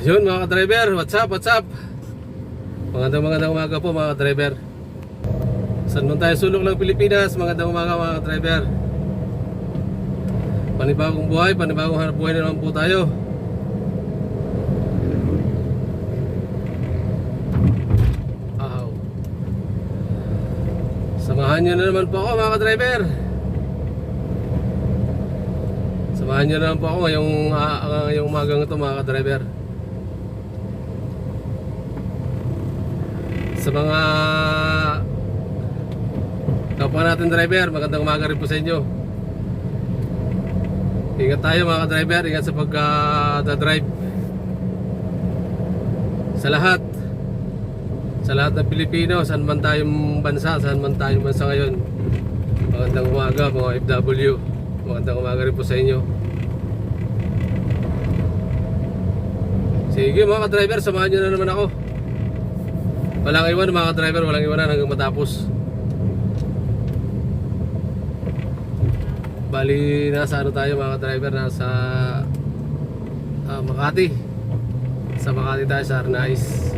Yun mga ka-driver, what's up, what's up? Magandang umaga po mga ka-driver. Saan man tayo sulok ng Pilipinas, magandang umaga mga ka-driver. Panibagong buhay, panibagong hanap buhay na naman po tayo. Samahan nyo na naman po ako mga ka-driver. Samahan nyo na naman po ako ngayong umagang ito mga ka-driver. Sa mga kapwa natin driver, magandang umaga rin po sa inyo. Ingat tayo mga ka-driver, ingat sa pagka-drive. Sa lahat ng Pilipino, saan man tayong bansa, ngayon. Magandang umaga mga FW. Magandang umaga rin po sa inyo. Sige mga ka-driver, samahan nyo na naman ako. Walang iwan mga ka-driver, walang iwanan hanggang matapos. Bali, nasa ano tayo mga ka-driver, nasa Makati. Sa Makati tayo, sa Arnais.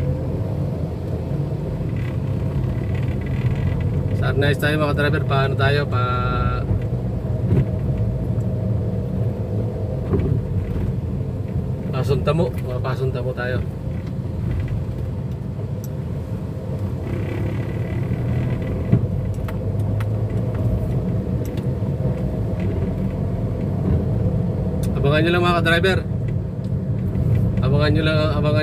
Sa Arnais tayo mga ka-driver, paano tayo? Pasuntamo tayo. Abangan nyo lang mga ka-driver. Abangan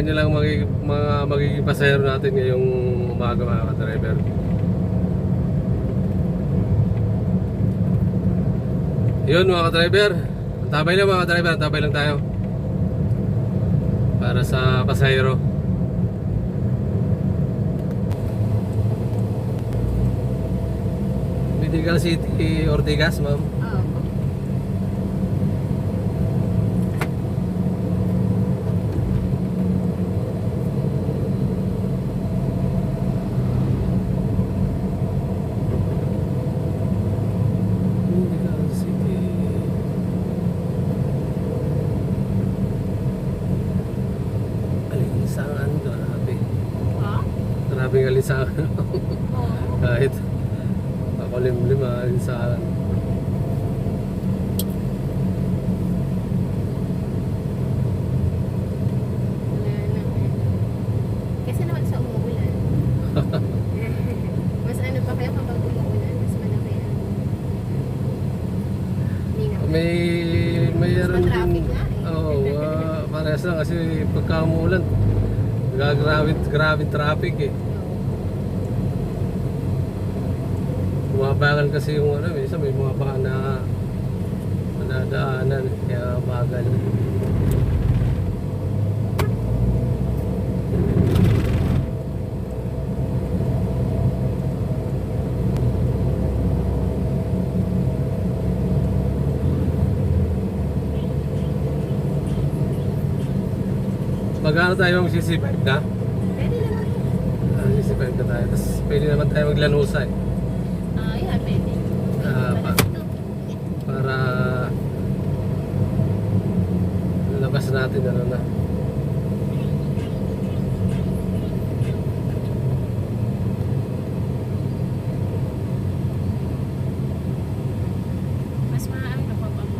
nyo lang mga magiging pasahero natin ngayong umaga mga ka-driver. Yun mga ka-driver, antabay lang mga ka-driver, antabay lang tayo para sa pasahero. Medical City Ortigas, ma'am. Grabing alinsangan. Kahit makulimlim alinsangan. Kasi naman sa umuulan. Mas ano pa kaya kapag umuulan, mas malaki yan. Mayroon traffic din. nga Oo, parehas lang kasi pagka umuulan, grabe traffic eh. Bumabagal kasi yung minsan may mga baka na nadaanan, kaya bagal. Magkano tayo mag-CC5 na? Pwede naman. CC5 na tayo, tapos pwede naman tayo maglanusa eh. Yeah, pwede. Para labas natin ano na. Mas maaga pa pang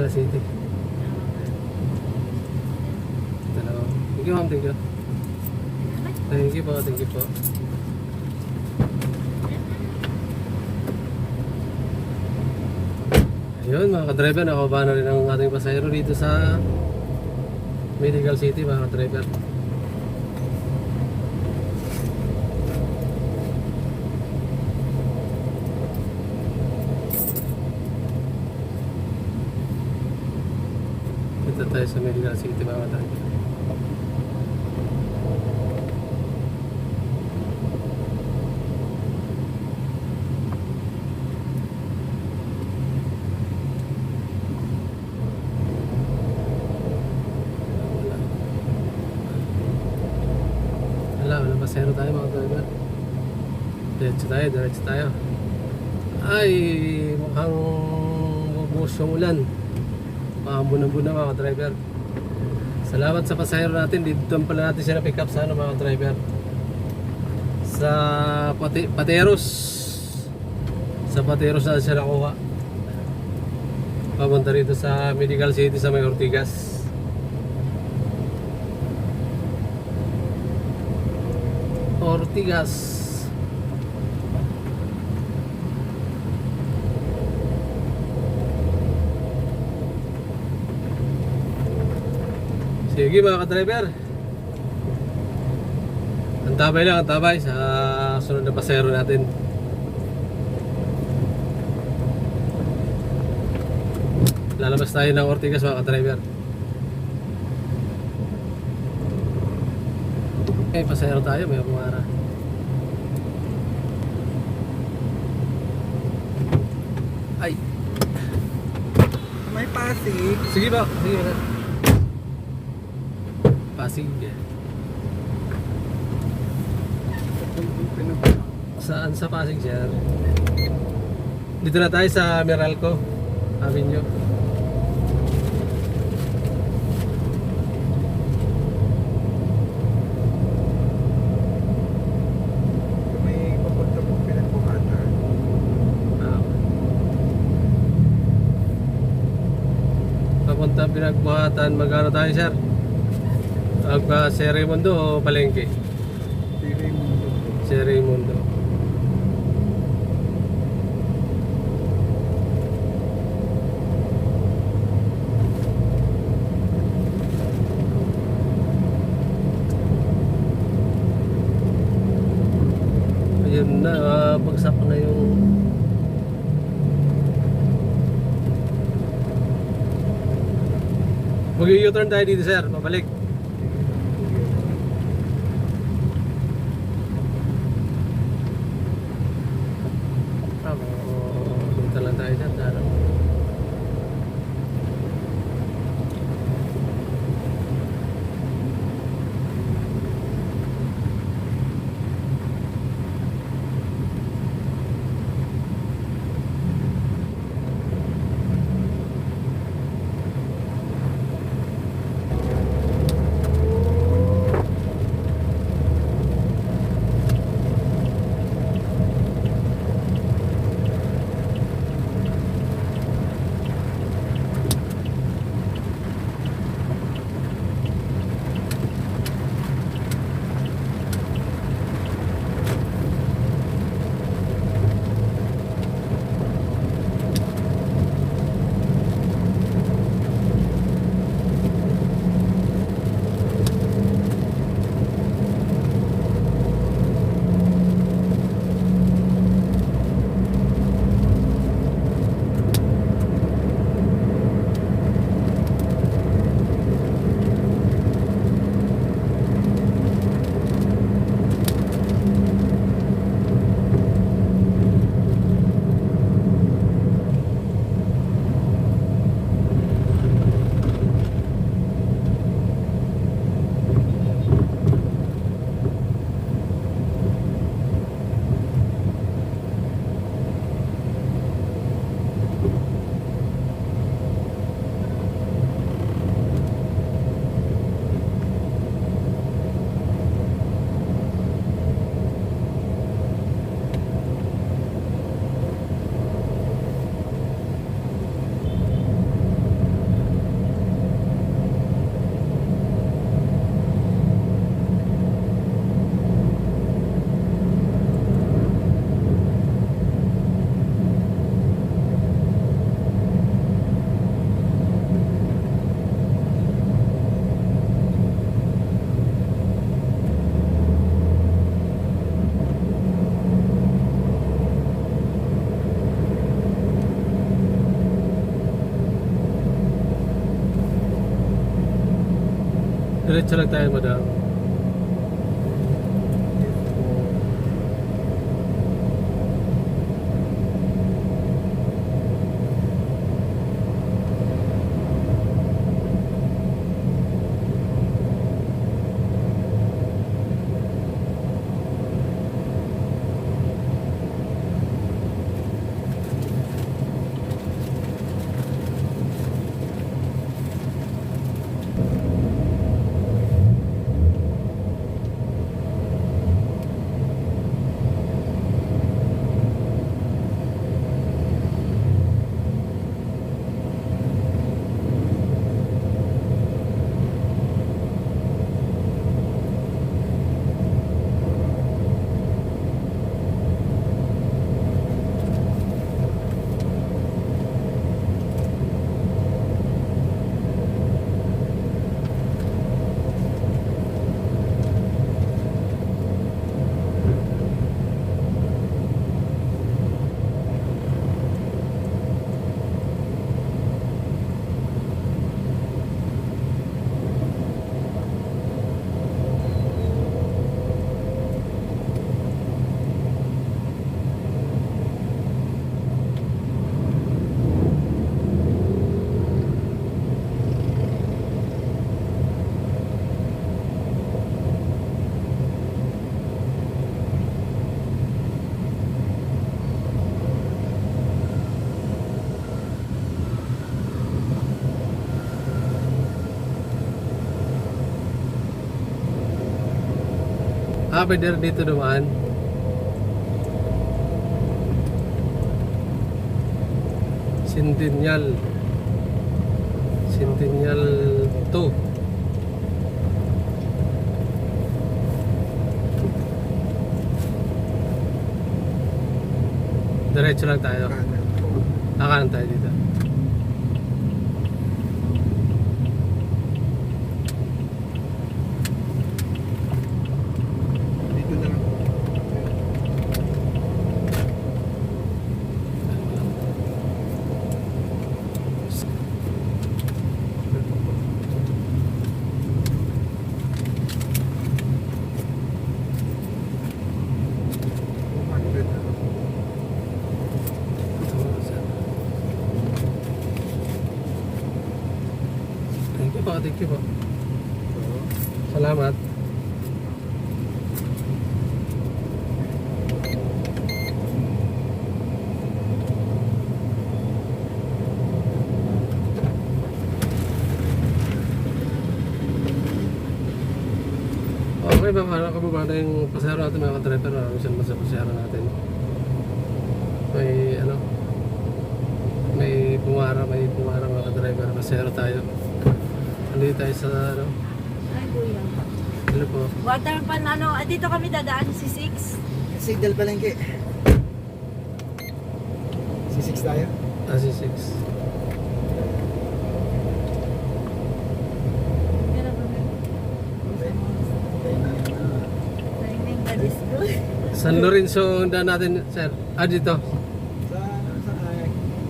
Medical City. Dalawa. Thank you ma'am, thank you. Thank you po, thank you po. Ayun mga ka-driver, nakababa na rin ang ating pasahero dito sa Medical City mga ka-driver. Dito tayo sa Medical City mga ka-driver. Wala pasero tayo mga driver. Diretso tayo. Ay, mukhang bubuhos yung ulan. Maambun-ambun na mga driver. Salamat sa pasahero natin. Dito pala natin siya na-pick up sa ano mga driver. Sa Pateros. Sa Pateros na siya nakuha. Papunta rito sa Medical City sa may Ortigas. Ortigas. Sige mga ka-driver. Antabay lang, antabay sa sunod na pasero natin. Lalabas tayo ng Ortigas mga ka-driver. Okay, pasero tayo, may kumara. Ay. May Pasig. Sige ba? Sige na. Pasig. Saan sa Pasig, sir? Dito na tayo sa Meralco Avenue. May papunta po pinagbuhatan. Papunta Pinagbuhatan, magkano tayo, sir? Raimundo o Palengke? Si Raimundo. Raimundo. Ayun na, bagsak na yung mag-u-turn tayo dito, sir, pabalik. Dito lang tayo dyan, darang. Diretso lang tayo, madam. Yes po. Pwede rin dito dumaan. Centennial 2. Diretso lang tayo. Kanan po. Nakanan tayo dito. Dito na lang po. Thank you po. Salamat. Okay ba, paano kababa na yung pasahero natin mga ka-driver? Maraming salamat sa pasahero natin. May pumara mga ka-driver. Pasahero tayo. Andito tayo sa ano? Ay, kuya. Ano po? Water pan dito kami dadaan si 6. Signal palengke. C6 tayo? Si 6. Kaya ba may Training that is good. San Lorenzo ang daan natin, sir. Dito. Sa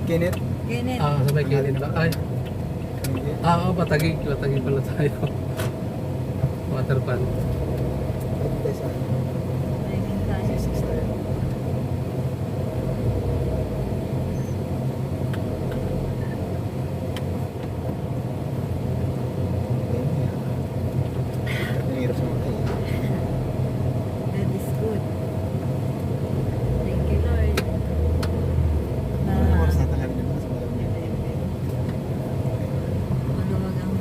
Kenneth? Kenneth. Sa may kilid ba? Ay. Patagig pala tayo. Water pan. Training tayo. C6 tayo. Hirap sa mga That is good. Thank you, Lord. Na oras natin kami dito sa malam niya. maluwag ang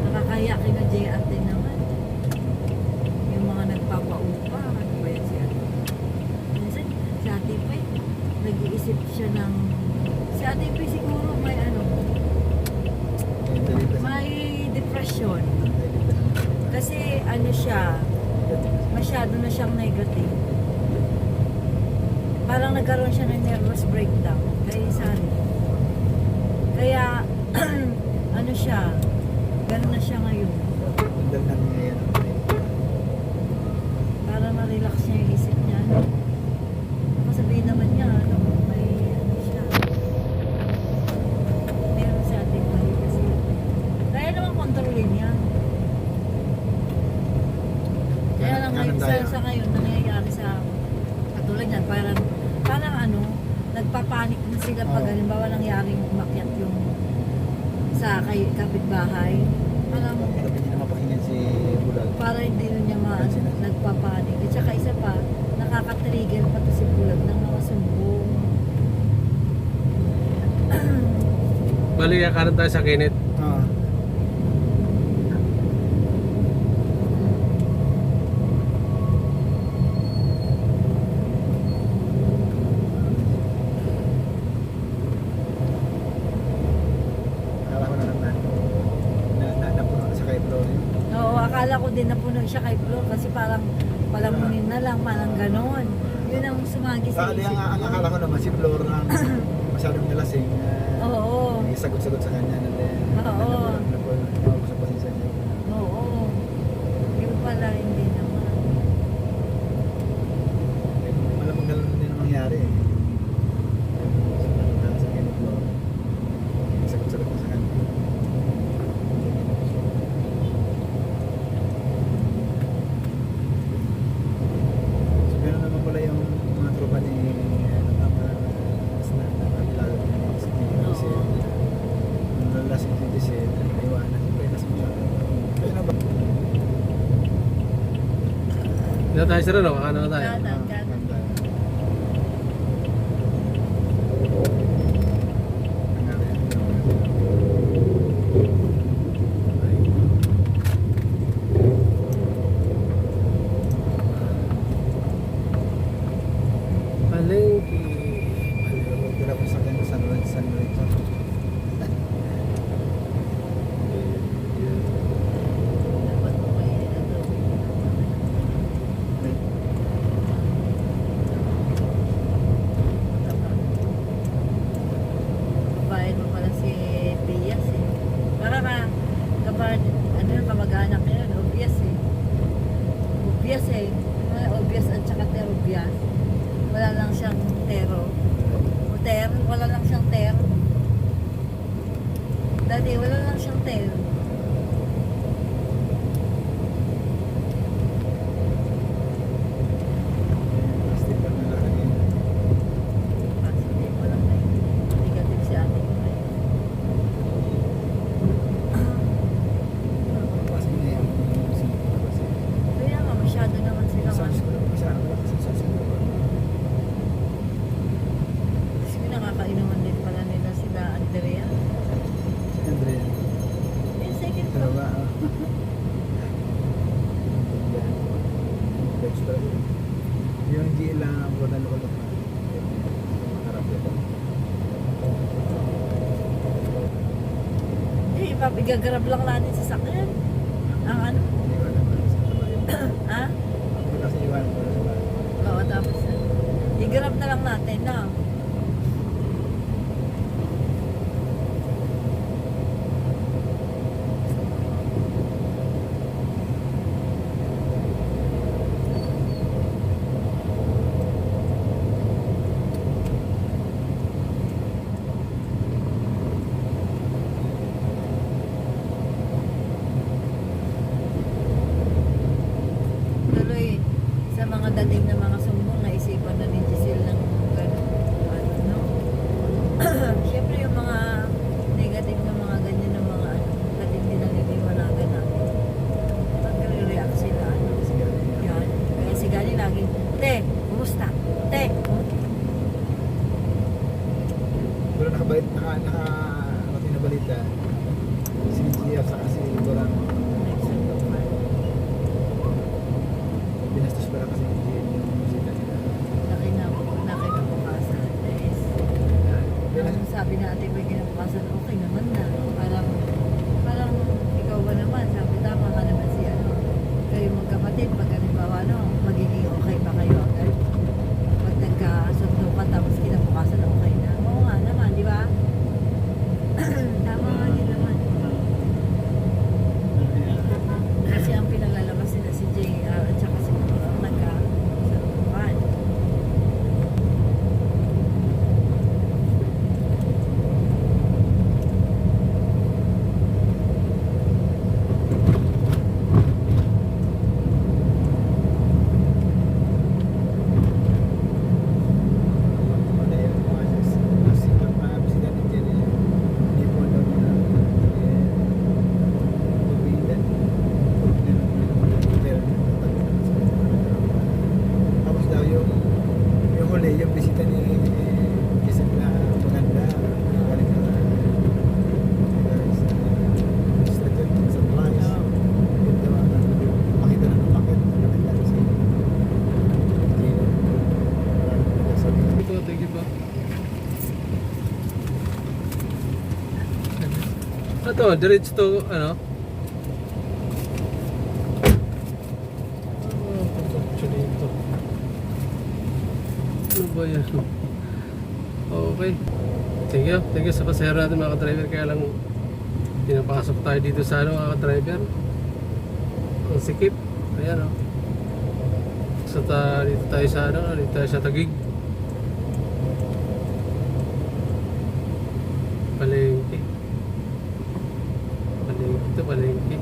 nakakaya kina JR din naman. Yung mga nagpapaupa. Ano ba yun siya? Minsan, si Ate Pai, nag-iisip siya ng... Si Ate Pai siguro may may depression. Kasi siya, masyado na siyang negative. Parang nagkaroon siya ng nervous breakdown. Kaya, siya, gano'n na siya ngayon. Dalhan niya yan. Para ma-relax niya yung isip niya. Sabihin naman niya, may siya. Meron sa ating bahay kasi. Kaya naman kontrol din yan. Kaya lang Kanan ngayon, tayo. sa ngayon, nangyayari sa katulad yan, parang ano, nagpapanik na sila pag Oo. halimbawa nangyaring umakyat yung sa kapitbahay. Parang Para hindi na mapakinggan si Bulag. para hindi rin niya nagpapanik. At saka isa pa, nakaka-trigger pa to si Bulag ng mga sumbong. Bali, kanan tayo sa Kenneth. Oo. Akala ko na naman napuno na sa kay Bro. Oo, akala ko din napuno siya kay Flo kasi parang palamunin na lang, parang ganon. Yun ang sumagi sa Sali isip ang ko. akala ko naman si Flor ang masyadong nalasing. Oo. May sagot-sagot sa kanya na din. Oo. Napapos sa pasensya niya. Oo. Yung pala hindi naman. Malamang ganun din ang mangyari eh. Sa kanya ni Flor. May sagot-sagot na sa kanya. So gano'n naman pala yung mga tropa ni tama lalo si Jesse. Nung nalasing si Jesse, naiwanan. Siyempre, lasing siya. Kaya na ba? Dito tayo sir, no? Kanan na tayo. Kanan, kanan. Palengke. Kira ko sa kanya San Lorenzo. Dapat mo may ano. Babae mo pala si Bias eh. Baka ano yung kamag-anak niya yun, obvious eh. Obvious eh. Obvious at saka terobias. Wala lang siyang tero. O wala lang siyang tero. Dati wala lang siyang tero. Plastic pa na lang yun. Kasi hindi ko lang na negative si ate ko ngayon. Kasi hindi yung kasi Kaya nga masyado naman sila sa ano. masyado lang kasi sa Kasi nakakainuman din pala nila sila Andrea. si Andrea. Yung second Ano floor. ba? Extra yun. Yung GL lang ang buwan na lukulok na. Makarap ito. Eh, igagrab lang natin sa sakyan. Ang ano? Iwanan ko sa bahay. Ha? Kasi iwanan ko sa bahay. Oo, tapos i-grab na lang natin na. Tuloy sa mga dating na mga sumbong, naisipan na ni Giselle ng gano'n. Ano, no? Siyempre yung mga negative na mga ganyan na mga ano, dating din naniniwalagan natin. Magre-react sila. Ano. Kasi ganun yan. Yan. Kaya si Gani lagi, te, kumusta? Te, Pero nakarating na balita. Si GF saka si Doran. Binastos pala kasi ni GF yung Ito, diretso to, ano? Actually, ito. Ano ba yan? Okay. Thank you sa pasahero natin mga ka-driver. Kaya lang, pinapasok tayo dito sa ano mga ka-driver. Ang sikip. Ayan o. So, dito tayo sa ano, dito tayo sa Taguig. Palengke. Palengke.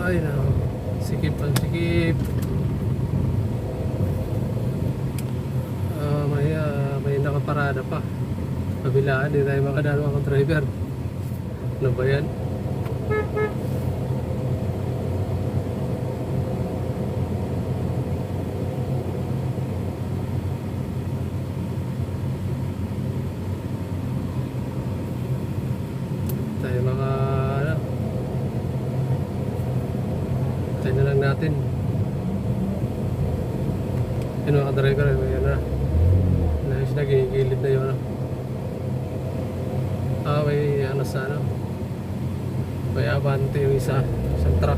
Ay na, sikip. May nakaparada pa. Kabilaan, hindi tayo makadaan mga driver. Ano ba yan? Tayo mga ano, tayo na lang natin. Yun mga driver, yan na. Nais na, gigilid na yun. May ano sa ano, may abante yung isang truck.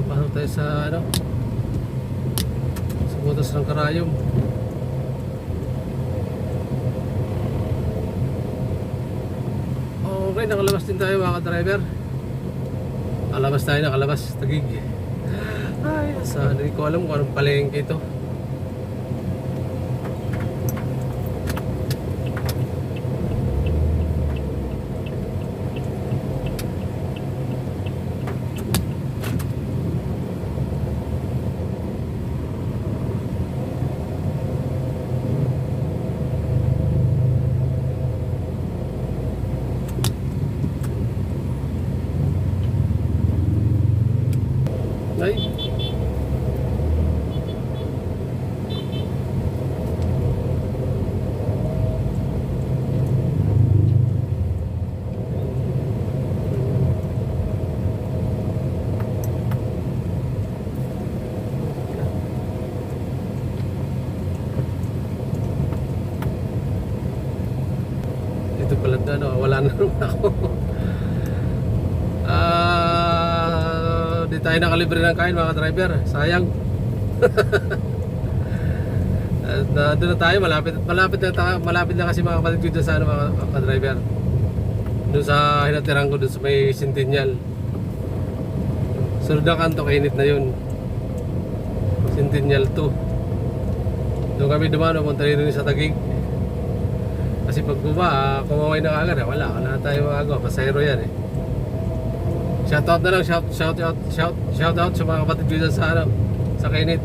Pasok tayo sa ano, sa butas ng karayom. Okay, nakalabas din tayo mga ka-driver. Nakalabas Taguig. Ay, hindi ko alam kung anong palengke ito. Ay. Ito pala na, no? Wala na naman ako. Di tayo nakalibre ng kain mga driver, sayang. Doon na tayo, malapit na kasi mga kapatid ko dyan sa ano, mga driver. Doon sa hinatiran ko, doon sa may Centennial. Sunod na kanto, kainit na yun. Centennial 2. Doon kami dumano, punta rin sa Taguig. Kasi pag kumaway na kagad, wala na tayo magawa, pasahero yan eh. Shoutout na lang, shoutout sa mga kapatid ko dyan sa ano, sa kainit.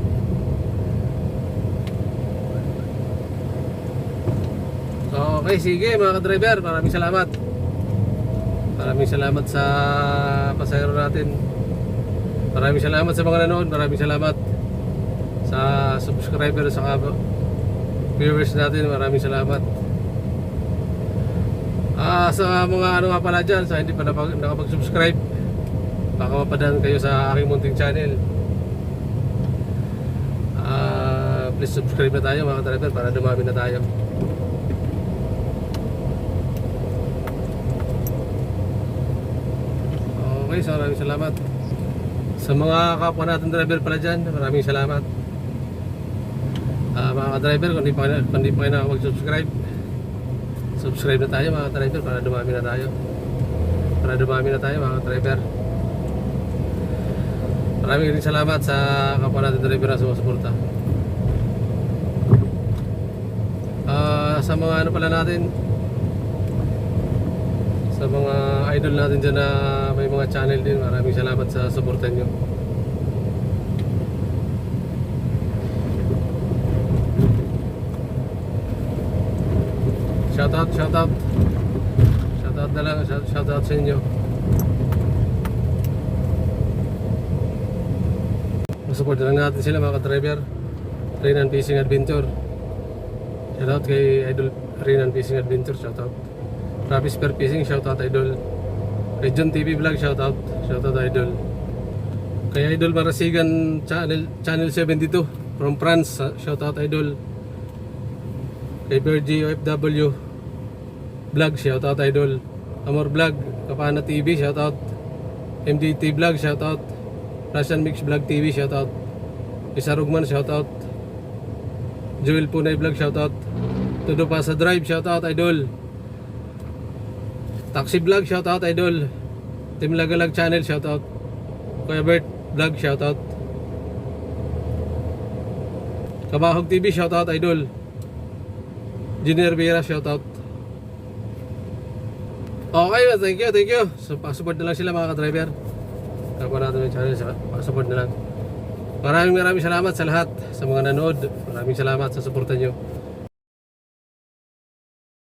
So, okay, sige mga ka-driver, maraming salamat. Maraming salamat sa pasahero natin. Maraming salamat sa mga nanood, maraming salamat sa subscriber, sa viewers natin, maraming salamat. Sa mga ano nga pala dyan, sa hindi pa nakapag-subscribe, baka mapadaan kayo sa aking munting channel. Please subscribe na tayo mga driver para dumami na tayo. Okay, so maraming salamat. Sa mga kapwa natin driver pala dyan, maraming salamat. Mga driver, kung hindi pa kayo nakapag-subscribe, subscribe na tayo mga driver para dumami na tayo. Mga driver. Maraming salamat sa kapwa natin driver na sumusuporta. Sa mga ano pala natin, sa mga idol natin dyan na may mga channel din, maraming salamat sa suporta nyo. Shoutout. Shoutout na lang, shoutout sa inyo. Support na lang natin sila mga ka-driver. Renan Fishing Adventure. Shoutout kay Idol Renan Fishing Adventure, shoutout. Travis Per Fishing, shoutout Idol. Kay John TV Vlog, shoutout. Shoutout Idol. Kay Idol Marasigan Channel 72 from France, shoutout Idol. Kay Bergie OFW Vlog, shoutout Idol. Amor Vlog, Kapana TV, shoutout. MDT Vlog, shoutout. Russian Mix Vlog TV, shoutout. Isa Rugman, shoutout. Joel Punay Vlog, shoutout. Todo pa sa Drive, shoutout Idol. Taxi Vlog, shoutout Idol. Team Lagalag Channel, shoutout. Kuya Bert Vlog, shoutout. Kabahog TV, shoutout Idol. Junior Vera, shoutout. Okay, thank you. So, pa-support na lang sila mga ka-driver. Kapwa natin yung channel, pa-support na lang. Maraming salamat sa lahat, sa mga nanood. Maraming salamat sa suporta nyo.